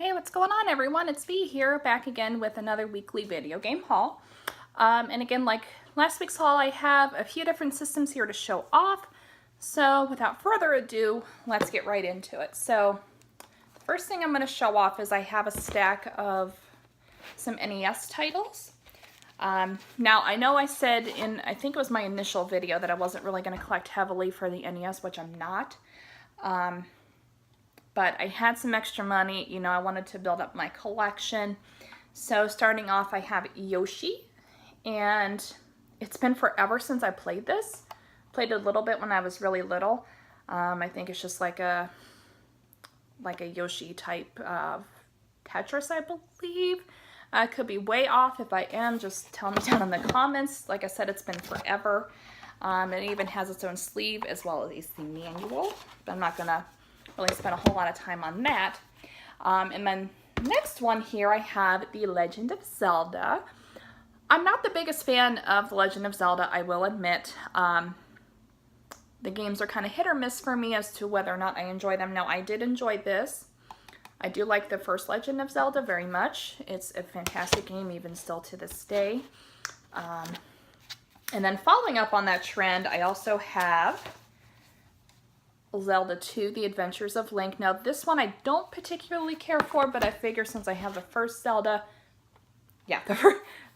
Hey, what's going on everyone? It's V here, back again with another weekly video game haul. And again, like last week's haul, I have a few different systems here to show off. So without further ado, let's get right into it. So the first thing I'm going to show off is I have a stack of some NES titles. Now, I know I said in, I think it was my initial video, that I wasn't really going to collect heavily for the NES, which I'm not. But I had some extra money, you know, I wanted to build up my collection. So starting off, I have Yoshi, and it's been forever since I played this. Played a little bit when I was really little. I think it's just like a Yoshi type of Tetris, I believe. I could be way off. If I am, just tell me down in the comments. Like I said, it's been forever. It even has its own sleeve as well as the manual. But I'm not gonna really spend a whole lot of time on that. And then next one here, I have The Legend of Zelda. I'm not the biggest fan of The Legend of Zelda, I will admit. The games are kind of hit or miss for me as to whether or not I enjoy them. Now, I did enjoy this. I do like the first Legend of Zelda very much. It's a fantastic game, even still to this day. And then following up on that trend, I also have Zelda 2, The Adventures of Link. Now, this one I don't particularly care for, but I figure since I have the first Zelda,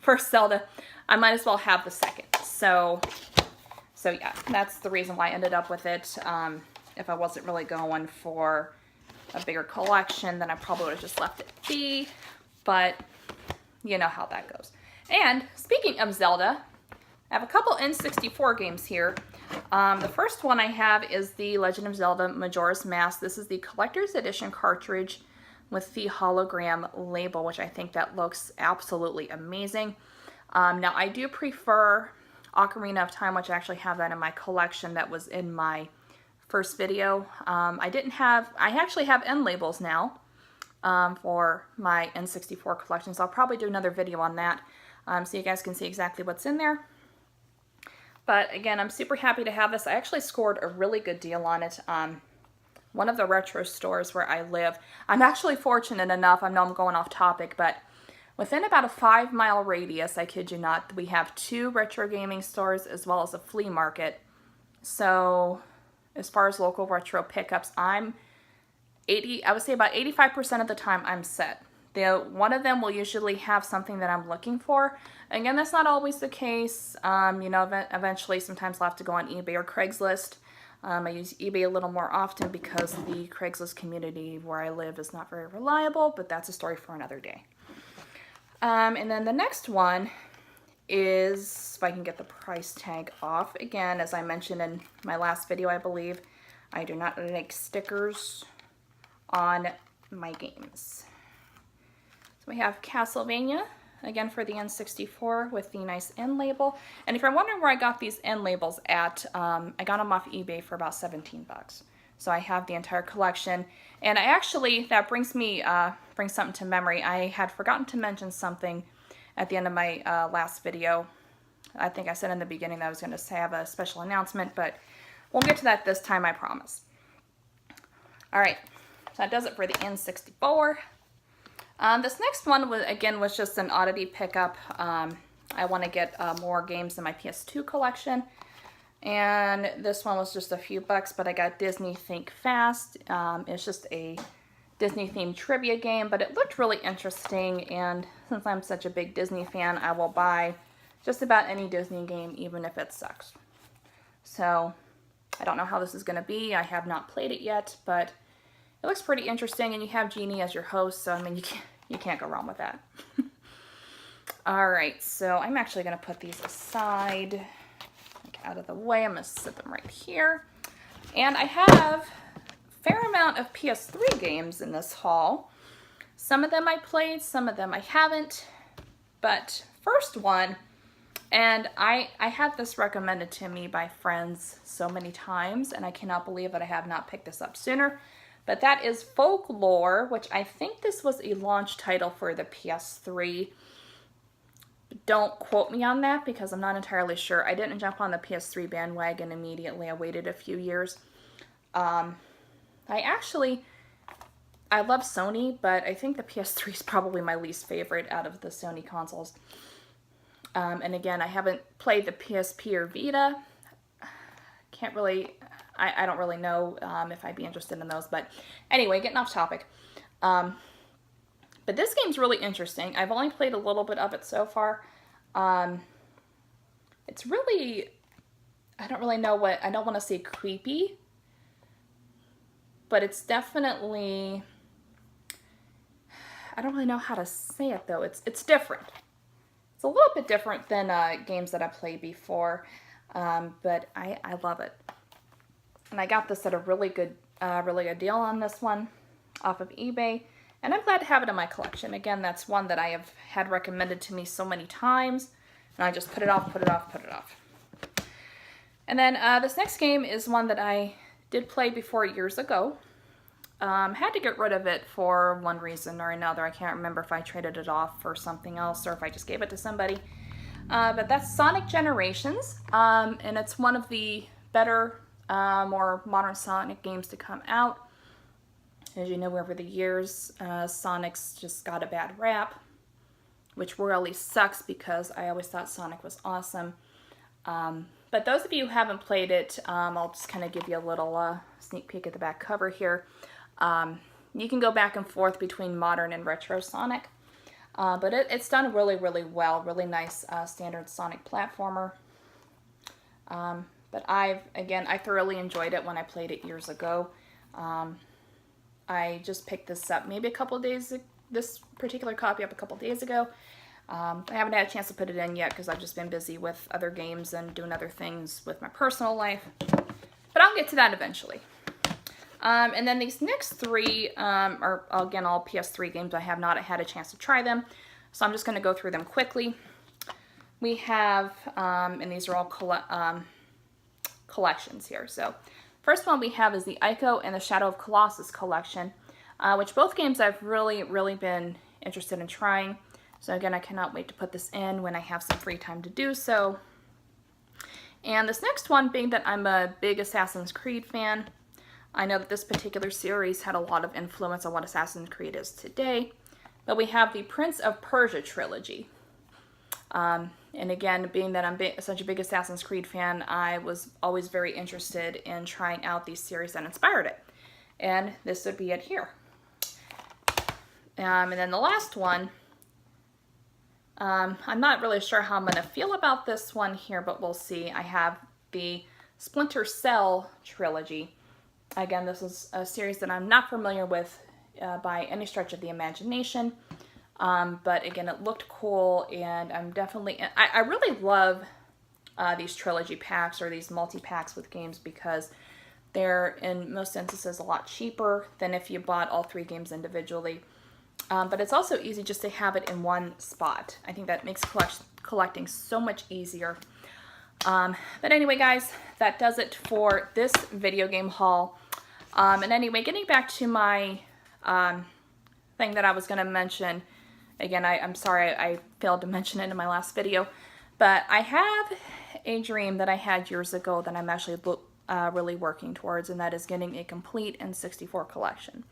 first Zelda, I might as well have the second. So yeah, that's the reason why I ended up with it. If I wasn't really going for a bigger collection, then I probably would have just left it be, but you know how that goes. And speaking of Zelda, I have a couple N64 games here. The first one I have is The Legend of Zelda Majora's Mask. This is the collector's edition cartridge with the hologram label, which I think that looks absolutely amazing. Now, I do prefer Ocarina of Time, which I actually have that in my collection. That was in my first video. I actually have end labels now for my N64 collection, so I'll probably do another video on that so you guys can see exactly what's in there. But again, I'm super happy to have this. I actually scored a really good deal on it. One of the retro stores where I live. I'm actually fortunate enough, I know I'm going off topic, but within about a 5-mile radius, I kid you not, we have 2 retro gaming stores as well as a flea market. So as far as local retro pickups, I would say about 85% of the time I'm set. One of them will usually have something that I'm looking for. Again, that's not always the case. You know, eventually sometimes I'll have to go on eBay or Craigslist. I use eBay a little more often because the Craigslist community where I live is not very reliable, but that's a story for another day. And then the next one is, if I can get the price tag off. Again, as I mentioned in my last video, I believe, I do not make stickers on my games. So we have Castlevania, again for the N64 with the nice end label. And if you're wondering where I got these end labels at, I got them off eBay for about 17 bucks. So I have the entire collection. And that brings something to memory. I had forgotten to mention something at the end of my last video. I think I said in the beginning that I was going to have a special announcement, but we'll get to that this time, I promise. Alright, so that does it for the N64. This next one was just an oddity pickup. I want to get more games in my PS2 collection, and this one was just a few bucks, but I got Disney Think Fast. It's just a Disney themed trivia game, but it looked really interesting, and since I'm such a big Disney fan, I will buy just about any Disney game, even if it sucks. So I don't know how this is going to be. I have not played it yet, but it looks pretty interesting, and you have Genie as your host, so I mean, you can't go wrong with that. Alright, so I'm actually going to put these aside, out of the way. I'm going to sit them right here. And I have a fair amount of PS3 games in this haul. Some of them I played, some of them I haven't. But first one, and I had this recommended to me by friends so many times, and I cannot believe that I have not picked this up sooner. But that is Folklore, which I think this was a launch title for the PS3. Don't quote me on that because I'm not entirely sure. I didn't jump on the PS3 bandwagon immediately. I waited a few years. I actually I love Sony, but I think the PS3 is probably my least favorite out of the Sony consoles. And again, I haven't played the PSP or Vita. Can't really, I don't really know if I'd be interested in those. But anyway, getting off topic. But this game's really interesting. I've only played a little bit of it so far. It's really, I don't really know what, I don't want to say creepy, but it's definitely, I don't really know how to say it though. It's different. It's a little bit different than games that I played before, but I love it. And I got this at a really good deal on this one off of eBay, and I'm glad to have it in my collection. Again, that's one that I have had recommended to me so many times, and I just put it off, put it off, put it off. And then this next game is one that I did play before years ago. Had to get rid of it for one reason or another. I can't remember if I traded it off for something else or if I just gave it to somebody. But that's Sonic Generations, and it's one of the better, more modern Sonic games to come out. As you know, over the years, Sonic's just got a bad rap, which really sucks because I always thought Sonic was awesome. But those of you who haven't played it, I'll just kind of give you a little sneak peek at the back cover here. You can go back and forth between modern and retro Sonic, but it's done really, really well. Really nice standard Sonic platformer. But I thoroughly enjoyed it when I played it years ago. I just picked this up maybe this particular copy up a couple days ago. I haven't had a chance to put it in yet because I've just been busy with other games and doing other things with my personal life. But I'll get to that eventually. And then these next three are, again, all PS3 games. I have not had a chance to try them, so I'm just going to go through them quickly. We have, and these are all collections here. So first one we have is the Ico and the Shadow of Colossus collection, which both games I've really, really been interested in trying. So again, I cannot wait to put this in when I have some free time to do so. And this next one, being that I'm a big Assassin's Creed fan, I know that this particular series had a lot of influence on what Assassin's Creed is today. But we have the Prince of Persia trilogy. And again, being that I'm such a big Assassin's Creed fan, I was always very interested in trying out these series that inspired it. And this would be it here. And then the last one, I'm not really sure how I'm going to feel about this one here, but we'll see. I have the Splinter Cell trilogy. Again, this is a series that I'm not familiar with by any stretch of the imagination. But again, it looked cool, and I'm definitely... I really love these trilogy packs or these multi-packs with games because they're, in most instances, a lot cheaper than if you bought all three games individually. But it's also easy just to have it in one spot. I think that makes collecting so much easier. But anyway, guys, that does it for this video game haul. And anyway, getting back to my thing that I was going to mention. Again, I'm sorry I failed to mention it in my last video. But I have a dream that I had years ago that I'm actually really working towards, and that is getting a complete N64 collection.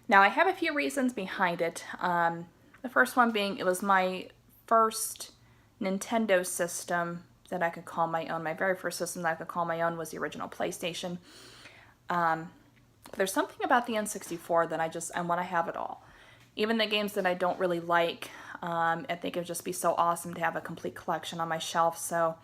Now, I have a few reasons behind it. The first one being it was my first Nintendo system that I could call my own. My very first system that I could call my own was the original PlayStation. There's something about the N64 that I want to have it all. Even the games that I don't really like, I think it would just be so awesome to have a complete collection on my shelf. So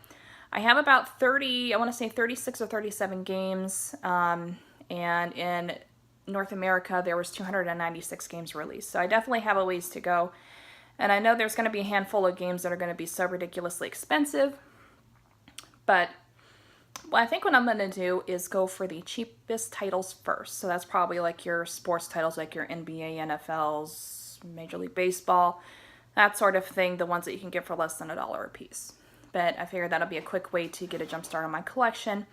I have about 30, I want to say 36 or 37 games, and in North America there was 296 games released. So I definitely have a ways to go. And I know there's going to be a handful of games that are going to be so ridiculously expensive. But I think what I'm going to do is go for the cheapest titles first. So that's probably like your sports titles, like your NBA, NFLs, Major League Baseball, that sort of thing, the ones that you can get for less than $1 a piece. But I figured that'll be a quick way to get a jump start on my collection.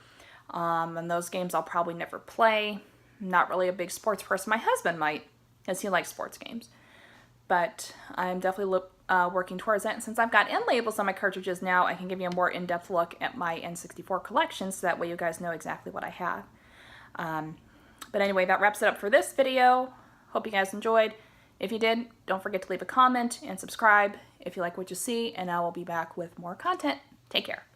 And those games I'll probably never play. I'm not really a big sports person. My husband might, because he likes sports games. But I'm definitely working towards that. And since I've got end labels on my cartridges now, I can give you a more in-depth look at my N64 collection, so that way you guys know exactly what I have. But anyway, that wraps it up for this video. Hope you guys enjoyed. If you did, don't forget to leave a comment and subscribe if you like what you see, and I will be back with more content. Take care.